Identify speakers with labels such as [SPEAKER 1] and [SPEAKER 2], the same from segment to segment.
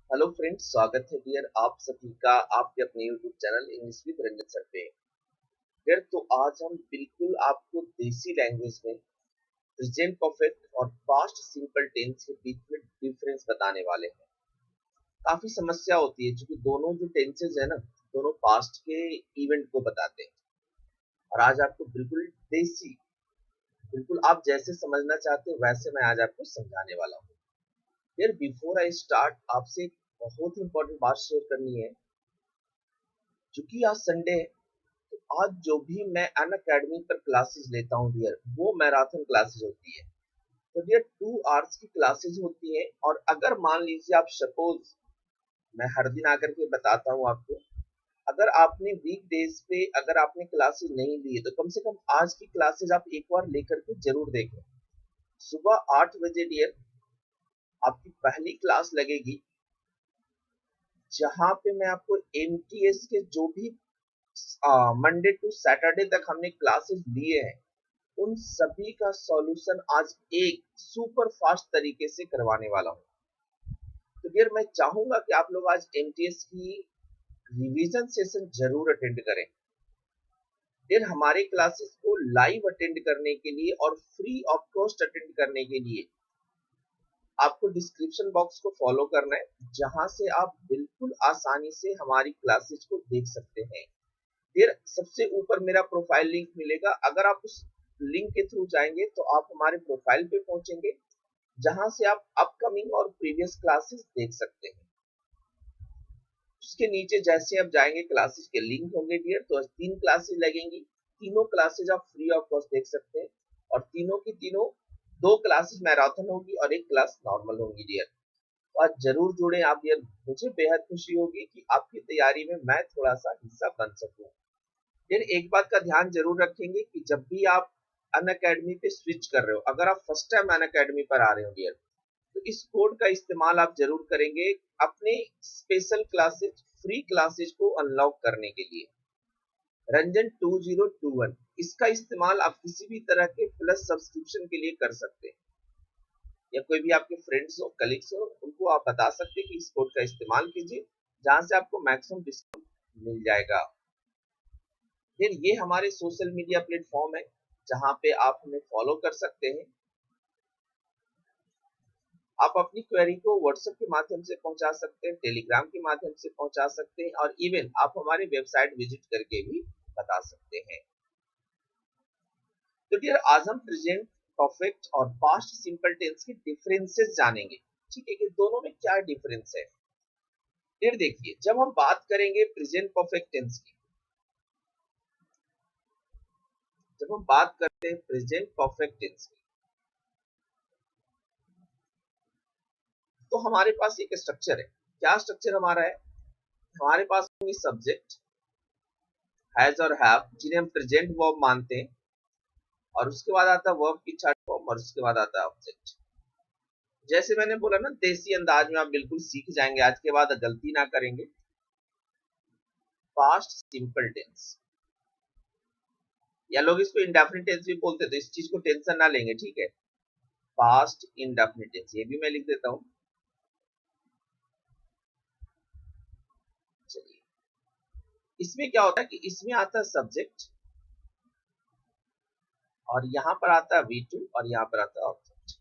[SPEAKER 1] Hello friends, स्वागत है dear आप सभी का आपके अपने YouTube channel English with Ranjan sir पे। डियर, तो आज हम बिल्कुल आपको देसी लैंग्वेज में प्रेजेंट परफेक्ट और पास्ट सिंपल टेंस के बीच में डिफरेंस बताने वाले हैं। काफी समस्या होती है क्योंकि दोनों जो टेंसेज है ना, दोनों पास्ट के इवेंट को बताते हैं। और आज आपको बिल्कुल देसी, बिल्कुल आप जैसे समझना चाहते हैं वैसे मैं आज आपको समझाने वाला हूँ। डियर, बिफोर आई स्टार्ट आपसे एक बहुत इंपॉर्टेंट बात शेयर करनी है। क्योंकि आज संडे है, तो आज जो भी मैं अन अकेडमी पर क्लासेस लेता हूँ डियर, वो मैराथन क्लासेस होती है। तो डियर 2 आवर्स की क्लासेस होती है। और अगर मान लीजिए आप सपोज, मैं हर दिन आकर के बताता हूँ आपको, अगर आपने वीक डेज पे अगर आपने क्लासेस नहीं ली है तो कम से कम आज की क्लासेस आप एक बार लेकर के जरूर देखें। सुबह 8 बजे डियर आपकी पहली क्लास लगेगी, जहां पे मैं आपको एमटीएस के जो भी मंडे टू सैटरडे तक हमने क्लासेस लिए हैं, उन सभी का सॉल्यूशन आज एक सुपर फास्ट तरीके से करवाने वाला हूँ। तो डियर, मैं चाहूंगा कि आप लोग आज एमटीएस की रिवीजन सेशन जरूर अटेंड करें। डियर, हमारे क्लासेस को लाइव अटेंड करने के लिए और फ्री ऑफ कॉस्ट अटेंड करने के लिए आपको डिस्क्रिप्शन बॉक्स को फॉलो करना है, जहां से आप बिल्कुल आसानी से हमारी क्लासेस को देख सकते हैं। फिर सबसे ऊपर मेरा प्रोफाइल लिंक मिलेगा। अगर आप उस लिंक के थ्रू जाएंगे तो आप हमारे प्रोफाइल पे पहुंचेंगे, जहां से आप अपकमिंग और प्रीवियस क्लासेस देख सकते हैं। उसके नीचे जैसे आप जाएंगे क्लासेस के लिंक होंगे डियर, तो 3 क्लासेस लगेंगी। तीनों क्लासेस आप फ्री ऑफ कॉस्ट देख सकते हैं। और तीनों की तीनों 2 क्लासेस मैराथन होगी और 1 क्लास नॉर्मल होगी डियर। तो आज जरूर जुड़े आप डियर, मुझे बेहद खुशी होगी कि आपकी तैयारी में मैं थोड़ा सा हिस्सा बन सकूं। फिर एक बात का ध्यान जरूर रखेंगे कि जब भी आप अन अकेडमी पे स्विच कर रहे हो, अगर आप फर्स्ट टाइम अन अकेडमी पर आ रहे हो डियर, तो इस कोड का इस्तेमाल आप जरूर करेंगे अपने स्पेशल क्लासेज, फ्री क्लासेज को अनलॉक करने के लिए। रंजन 2021, इसका इस्तेमाल आप किसी भी तरह के प्लस सब्सक्रिप्शन के लिए कर सकते हैं, या कोई भी आपके फ्रेंड्स हो, कलीग्स हो, उनको आप बता सकते हैं कि इस कोड का इस्तेमाल कीजिए, जहां से आपको मैक्सिमम डिस्काउंट मिल जाएगा। फिर ये हमारे सोशल मीडिया प्लेटफॉर्म है, जहां पे आप हमें फॉलो कर सकते हैं। आप अपनी क्वेरी को व्हाट्सएप के माध्यम से पहुंचा सकते हैं, टेलीग्राम के माध्यम से पहुंचा सकते हैं, और इवन आप हमारी वेबसाइट विजिट करके भी बता सकते हैं। तो डियर, आज हम प्रेजेंट परफेक्ट और पास्ट सिंपल टेंस के डिफरेंसेस जानेंगे। ठीक है, कि दोनों में क्या डिफरेंस है। फिर देखिए, जब हम बात करेंगे प्रेजेंट परफेक्ट टेंस की, जब हम बात करते हैं प्रेजेंट परफेक्ट टेंस की, तो हमारे पास एक स्ट्रक्चर है। क्या स्ट्रक्चर हमारा है? हमारे पास सब्जेक्ट, हैज और हैव, जिन्हें हम प्रेजेंट वर्ब मानते हैं, और उसके बाद आता है वर्ब की थर्ड फॉर्म, और उसके बाद आता है ऑब्जेक्ट। जैसे मैंने बोला ना, देसी अंदाज में आप बिल्कुल सीख जाएंगे, आज के बाद गलती ना करेंगे। पास्ट सिंपल टेंस, या लोग इसको इंडेफिनिट टेंस भी बोलते हैं, तो इस चीज को टेंशन ना लेंगे, ठीक है। पास्ट इंडेफिनिट टेंस, ये भी मैं लिख देता हूं। चलिए, इसमें क्या होता है कि इसमें आता है सब्जेक्ट, और यहां पर आता है V2, और यहां पर आता है ऑब्जेक्ट।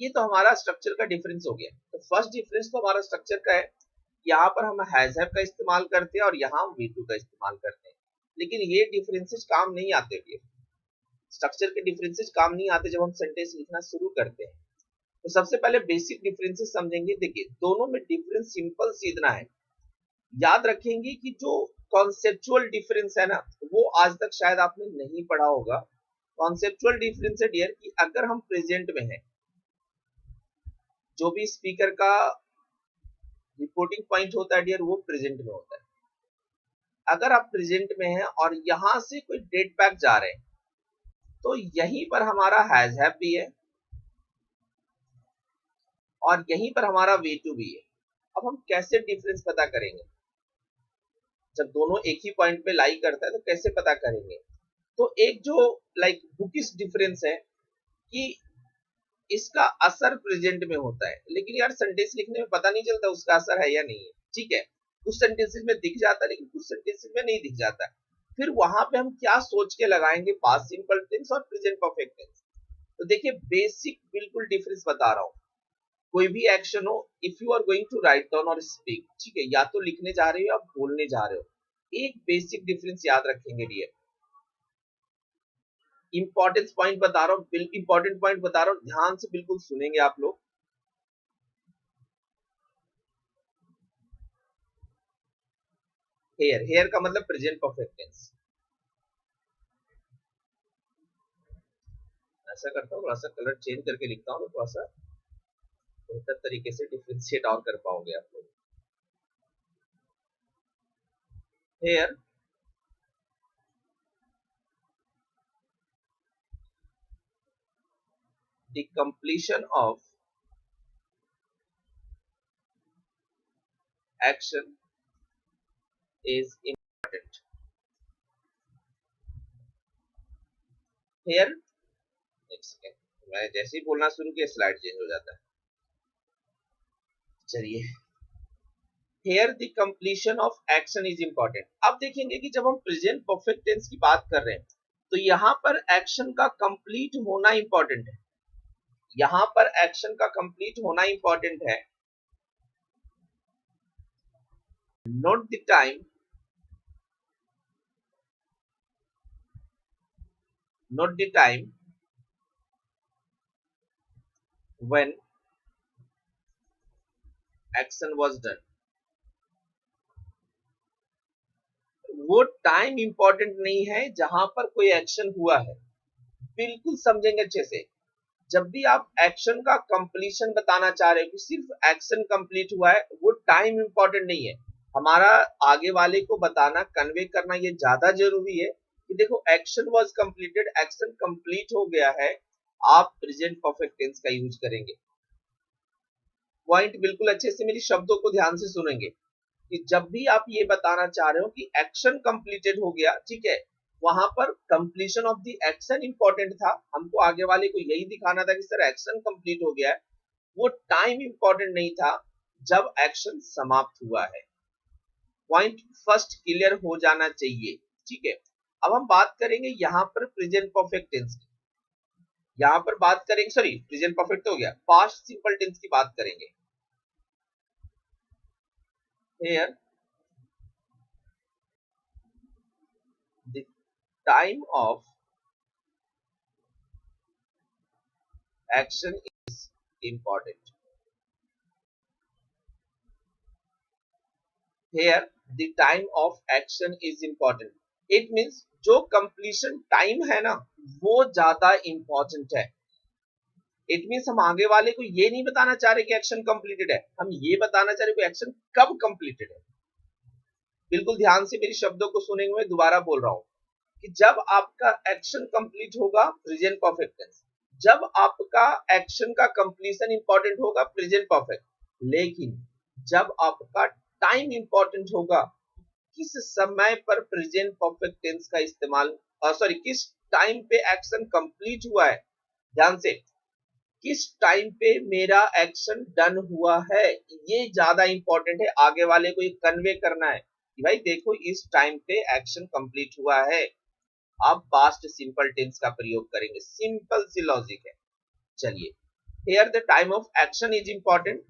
[SPEAKER 1] ये तो हमारा स्ट्रक्चर का डिफरेंस हो गया। तो फर्स्ट डिफरेंस तो हमारा स्ट्रक्चर का है, यहाँ पर हम हैज हैव का इस्तेमाल करते हैं और यहाँ हम V2 का इस्तेमाल करते हैं। लेकिन ये डिफरेंसेस काम नहीं आते, स्ट्रक्चर के डिफरेंसेस काम नहीं आते जब हम सेंटेंस लिखना शुरू करते हैं। तो सबसे पहले बेसिक डिफरेंसेस समझेंगे। देखिए, दोनों में डिफरेंस सिंपल सी इतना है, याद रखेंगे कि जो कॉन्सेप्चुअल डिफरेंस है ना, वो आज तक शायद आपने नहीं पढ़ा होगा। कॉन्सेप्चुअल डिफरेंस है डियर, कि अगर हम प्रेजेंट में हैं, जो भी स्पीकर का रिपोर्टिंग पॉइंट होता है डियर, वो प्रेजेंट में होता है। अगर आप प्रेजेंट में हैं और यहां से कोई डेट बैक जा रहे हैं, तो यहीं पर हमारा हैज हैव भी है, और यहीं पर हमारा V2 भी है। अब हम कैसे डिफरेंस पता करेंगे? जब दोनों एक ही पॉइंट पे लाई करता है तो कैसे पता करेंगे? तो एक जो बुकिश डिफरेंस है, कि इसका असर प्रेजेंट में होता है, लेकिन यार सेंटेंस लिखने में पता नहीं चलता उसका असर है या नहीं है। ठीक है, कुछ सेंटेंसेस में दिख जाता है लेकिन कुछ सेंटेंसेस में नहीं दिख जाता। फिर वहां पे हम क्या सोच के लगाएंगे, पास्ट सिंपल टेंस और प्रेजेंट परफेक्ट टेंस। तो देखिए बेसिक बिल्कुल डिफरेंस बता रहा हूँ। कोई भी एक्शन हो, if you are going to write down और स्पीक, ठीक है, या तो लिखने जा रहे हो या बोलने जा रहे हो, एक बेसिक डिफरेंस याद रखेंगे डियर। इंपॉर्टेंस पॉइंट बता रहा हूँ, इंपॉर्टेंट पॉइंट बता रहा हूँ, ध्यान से बिल्कुल सुनेंगे आप लोग। हेयर, हेयर का मतलब प्रेजेंट परफेक्ट टेंस। ऐसा करता हूँ, थोड़ा सा कलर चेंज करके लिखता हूँ, तो थोड़ा सा बेहतर तरीके से डिफ्रेंशिएट और कर पाओगे आप लोग। Here the completion of action is important. Here, एक सेकेंड, मैं जैसे ही बोलना शुरू किया स्लाइड चेंज हो जाता है। चलिए, here the completion of action is important. अब देखेंगे कि जब हम प्रेजेंट परफेक्ट टेंस की बात कर रहे हैं तो यहाँ पर एक्शन का कंप्लीट होना इंपॉर्टेंट है। यहाँ पर एक्शन का कंप्लीट होना इंपॉर्टेंट है, not the time, not the time when action was done। वो टाइम इंपॉर्टेंट नहीं है जहां पर कोई एक्शन हुआ है। बिल्कुल समझेंगे अच्छे से। जब भी आप एक्शन का कंप्लीशन बताना चाह रहे हो कि सिर्फ एक्शन कंप्लीट हुआ है, वो टाइम इंपॉर्टेंट नहीं है। हमारा आगे वाले को बताना, कन्वे करना ये ज्यादा जरूरी है कि देखो action was completed, action complete हो गया है, आप प्रेजेंट परफेक्ट टेंस का यूज करेंगे। पॉइंट बिल्कुल अच्छे से मेरी शब्दों को ध्यान से सुनेंगे कि जब भी आप ये बताना चाह रहे हो कि एक्शन कंप्लीटेड हो गया, ठीक है, वहां पर completion of the action important था। हमको आगे वाले को यही दिखाना था कि सर एक्शन कंप्लीट हो गया है, वो टाइम इंपॉर्टेंट नहीं था जब एक्शन समाप्त हुआ है। पॉइंट फर्स्ट क्लियर हो जाना चाहिए। ठीक है, अब हम बात करेंगे यहां पर प्रेजेंट परफेक्ट टेंस की। यहां पर बात करेंगे, सॉरी प्रेजेंट परफेक्ट तो हो गया, पास्ट सिंपल टेंस की बात करेंगे। Here the time of action is important। Here the time of action is important। It means जो completion time है ना, वो ज्यादा important है। It means हम आगे वाले को ये नहीं बताना चाह रहे कि एक्शन कंप्लीटेड है, हम ये बताना चाह रहे कि एक्शन कब कंप्लीटेड है। बिल्कुल ध्यान से मेरी शब्दों को सुनेंगे, मैं दोबारा बोल रहा हूं कि जब आपका एक्शन कंप्लीट होगा प्रेजेंट परफेक्ट टेंस, जब आपका एक्शन का कंप्लीशन इंपॉर्टेंट होगा प्रेजेंट परफेक्ट, लेकिन जब आपका टाइम इंपॉर्टेंट होगा, किस समय पर प्रेजेंट परफेक्ट टेंस का इस्तेमाल, सॉरी किस टाइम पे एक्शन कंप्लीट हुआ है, ध्यान से, किस टाइम पे मेरा एक्शन डन हुआ है, ये ज्यादा इंपॉर्टेंट है। आगे वाले को ये कन्वे करना है कि भाई देखो इस टाइम पे एक्शन कंप्लीट हुआ है। आप पास्ट सिंपल टेंस का प्रयोग करेंगे, सिंपल सी लॉजिक है। चलिए, here the time of action is important,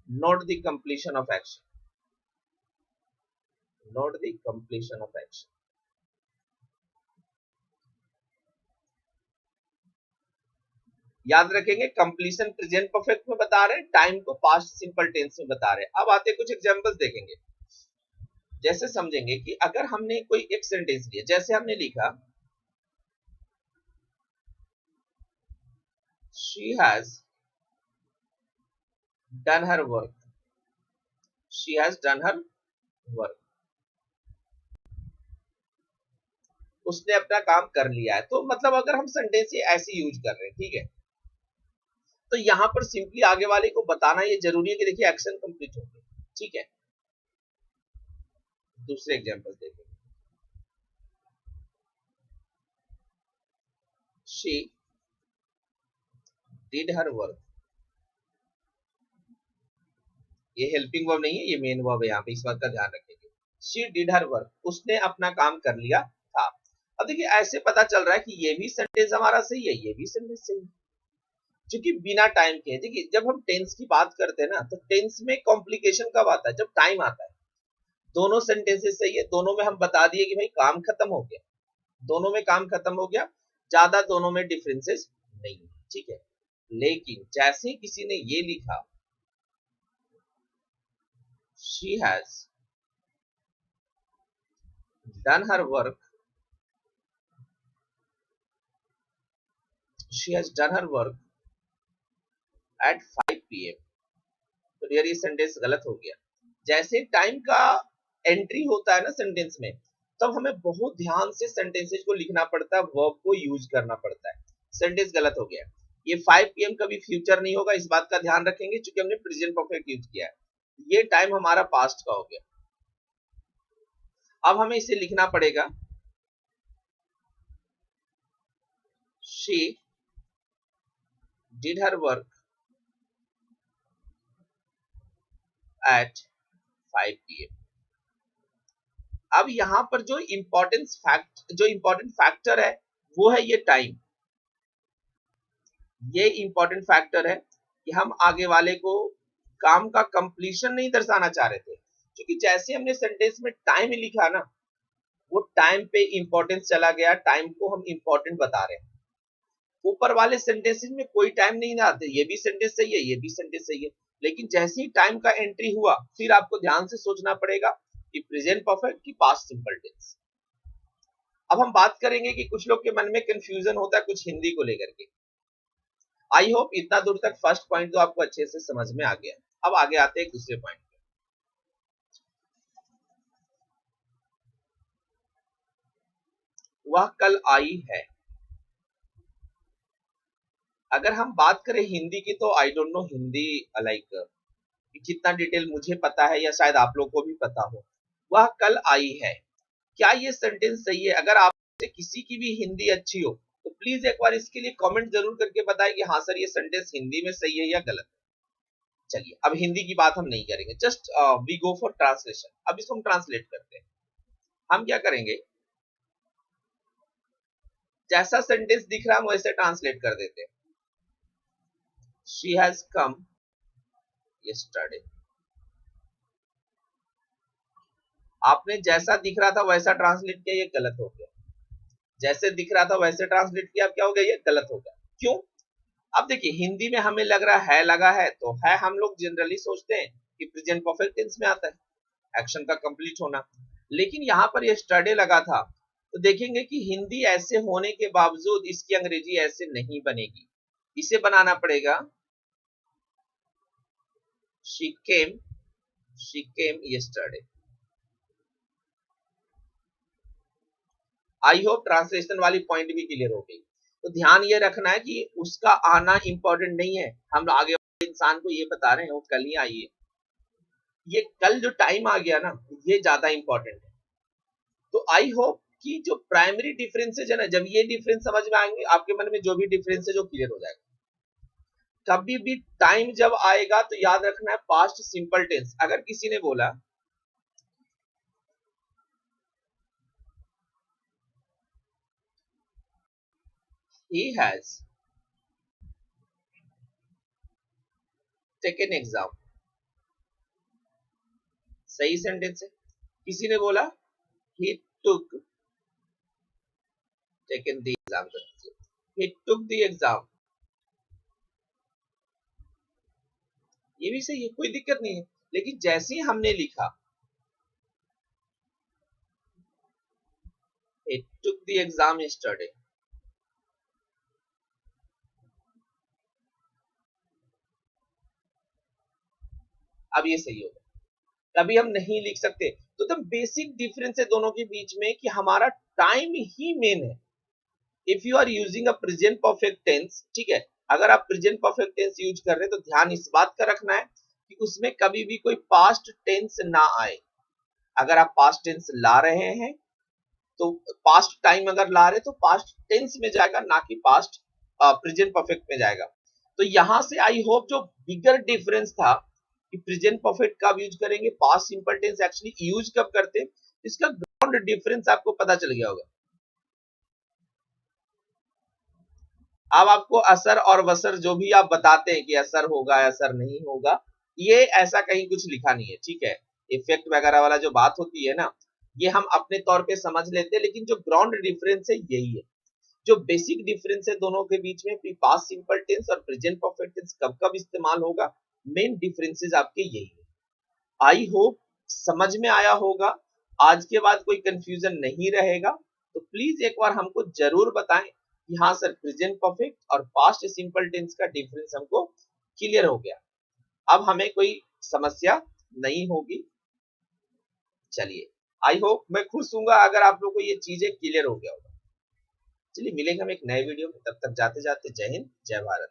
[SPEAKER 1] not the completion of action, not the completion of action. याद रखेंगे कंप्लीशन प्रेजेंट परफेक्ट में बता रहे हैं, टाइम को पास्ट सिंपल टेंस में बता रहे हैं। अब आते कुछ एग्जांपल्स देखेंगे, जैसे समझेंगे कि अगर हमने कोई एक सेंटेंस लिया, जैसे हमने लिखा she has done her work, she has done her work, उसने अपना काम कर लिया है। तो मतलब अगर हम सेंटेंस ये ऐसे यूज कर रहे हैं, ठीक है, तो यहां पर सिंपली आगे वाले को बताना ये जरूरी है कि देखिए एक्शन कंप्लीट हो गया। ठीक है, दूसरे एग्जांपल देखें, she did her work, ये हेल्पिंग वर्ब नहीं है, ये मेन वर्ब है, यहाँ पे इस बात का ध्यान रखेंगे। she did her work, उसने अपना काम कर लिया था। अब देखिए ऐसे पता चल रहा है कि ये भी सेंटेंस हमारा सही है, ये भी सेंटेंस सही है, क्योंकि बिना टाइम के। देखिए जब हम टेंस की बात करते हैं ना, तो टेंस में कॉम्प्लिकेशन कब आता है, जब टाइम आता है। दोनों सेंटेंसेस सही है, दोनों में हम बता दिए कि भाई काम खत्म हो गया, दोनों में काम खत्म हो गया, ज्यादा दोनों में डिफरेंसेस नहीं है, ठीक है। लेकिन जैसे किसी ने ये लिखा, she has done her work, she has done her work at 5 p.m, तो यार ये सेंटेंस गलत हो गया। जैसे टाइम का एंट्री होता है ना सेंटेंस में, तब हमें बहुत ध्यान से सेंटेंसेस को लिखना पड़ता है, वर्ब को यूज करना पड़ता है। सेंटेंस गलत हो गया, ये 5 पीएम कभी फ्यूचर नहीं होगा, इस बात का ध्यान रखेंगे, क्योंकि हमने प्रेजेंट परफेक्ट यूज किया है। ये टाइम हमारा पास्ट का हो गया। अब हमें इसे लिखना पड़ेगा, she did her work at 5 pm। अब यहां पर जो इंपॉर्टेंट फैक्टर है वो है ये टाइम। ये इंपॉर्टेंट फैक्टर है कि हम आगे वाले को काम का कंप्लीशन नहीं दर्शाना चाह रहे थे, क्योंकि जैसे हमने सेंटेंस में टाइम लिखा ना, वो टाइम पे इंपॉर्टेंस चला गया, टाइम को हम इंपॉर्टेंट बता रहे हैं। ऊपर वाले सेंटेंसेस में कोई टाइम नहीं आते, ये भी सेंटेंस सही है, ये भी सेंटेंस सही है, लेकिन जैसे ही टाइम का एंट्री हुआ, फिर आपको ध्यान से सोचना पड़ेगा कि प्रेजेंट परफेक्ट की पास्ट सिंपल टेंस। अब हम बात करेंगे कि कुछ लोग के मन में कंफ्यूजन होता है कुछ हिंदी को लेकर के। आई होप इतना दूर तक फर्स्ट पॉइंट तो आपको अच्छे से समझ में आ गया। अब आगे आते हैं दूसरे पॉइंट पे। वह कल आई है। अगर हम बात करें हिंदी की, तो I don't know Hindi like कितना डिटेल मुझे पता है या शायद आप लोग को भी पता हो। वह कल आई है, क्या ये सेंटेंस सही है? अगर आप किसी की भी हिंदी अच्छी हो तो प्लीज एक बार इसके लिए कमेंट जरूर करके बताएं कि हाँ सर ये सेंटेंस हिंदी में सही है या गलत है। चलिए अब हिंदी की बात हम नहीं करेंगे, just we go for translation. अब इसको हम ट्रांसलेट करते हैं। हम क्या करेंगे, जैसा सेंटेंस दिख रहा है हम वैसे ट्रांसलेट कर देते हैं। She has come yesterday. आपने जैसा दिख रहा था वैसा ट्रांसलेट किया, ये गलत हो गया। जैसे दिख रहा था वैसे ट्रांसलेट किया, अब क्या हो गया, ये गलत हो गया। क्यों? अब देखिए हिंदी में हमें लग रहा है लगा है, तो है हम लोग जनरली सोचते हैं कि प्रेजेंट परफेक्ट टेंस में आता है, एक्शन का कंप्लीट होना। लेकिन यहाँ पर ये स्टडे लगा था, तो देखेंगे कि हिंदी ऐसे होने के बावजूद इसकी अंग्रेजी ऐसे नहीं बनेगी। इसे बनाना पड़ेगा she came yesterday। I hope translation वाली पॉइंट भी क्लियर हो गई। तो ध्यान ये रखना है कि उसका आना इंपॉर्टेंट नहीं है, हम आगे वाले इंसान को ये बता रहे हैं वो कल ही आई है। ये कल जो टाइम आ गया ना, ये ज्यादा इंपॉर्टेंट है। तो आई होप कि जो प्राइमरी डिफरेंसेज है ना, जब ये डिफरेंस समझ में आएंगे, आपके मन में जो भी डिफरेंस है जो क्लियर हो जाएगा। कभी भी टाइम जब आएगा तो याद रखना है पास्ट सिंपल टेंस। अगर किसी ने बोला he has taken exam, सही सेंटेंस है। किसी ने बोला he took taken the exam, he took the exam, ये भी सही है, कोई दिक्कत नहीं है। लेकिन जैसे ही हमने लिखा he took the exam yesterday, अब ये सही होगा। कभी हम नहीं लिख सकते, तो द बेसिक डिफरेंस है दोनों के बीच में कि हमारा टाइम ही मेन है। If you are using a present perfect tense, ठीक है, अगर आप प्रेजेंट परफेक्ट टेंस यूज कर रहे हैं तो ध्यान इस बात का रखना है कि उसमें कभी भी कोई पास्ट टेंस ना आए। अगर आप पास्ट टेंस ला रहे हैं तो पास्ट टाइम अगर ला रहे तो पास्ट टेंस में जाएगा, ना कि पास्ट प्रेजेंट परफेक्ट में जाएगा। तो यहां से आई होप जो बिगर डिफरेंस था कि प्रेजेंट परफेक्ट कब यूज करेंगे, past simple tense actually use कब करते हैं, इसका ग्राउंड डिफरेंस आपको पता चल गया होगा। अब आपको असर और वसर जो भी आप बताते हैं कि असर होगा असर नहीं होगा, ये ऐसा कहीं कुछ लिखा नहीं है, ठीक है। इफेक्ट वगैरह वाला जो बात होती है ना, ये हम अपने तौर पे समझ लेते हैं, लेकिन जो ग्राउंड डिफरेंस है यही है। जो बेसिक डिफरेंस है दोनों के बीच में, पास्ट सिंपल टेंस और प्रेजेंट परफेक्ट टेंस कब कब इस्तेमाल होगा, मेन डिफरेंसेस आपके यही है। आई होप समझ में आया होगा। आज के बाद कोई कंफ्यूजन नहीं रहेगा, तो प्लीज एक बार हमको जरूर बताएं कि हाँ सर प्रेजेंट परफेक्ट और पास्ट सिंपल टेंस का डिफरेंस हमको क्लियर हो गया, अब हमें कोई समस्या नहीं होगी। चलिए, आई होप, मैं खुश हूंगा अगर आप लोग को ये चीजें क्लियर हो गया होगा। चलिए मिलेंगे हम एक नए वीडियो में, तब तक जाते जाते जय हिंद जय भारत।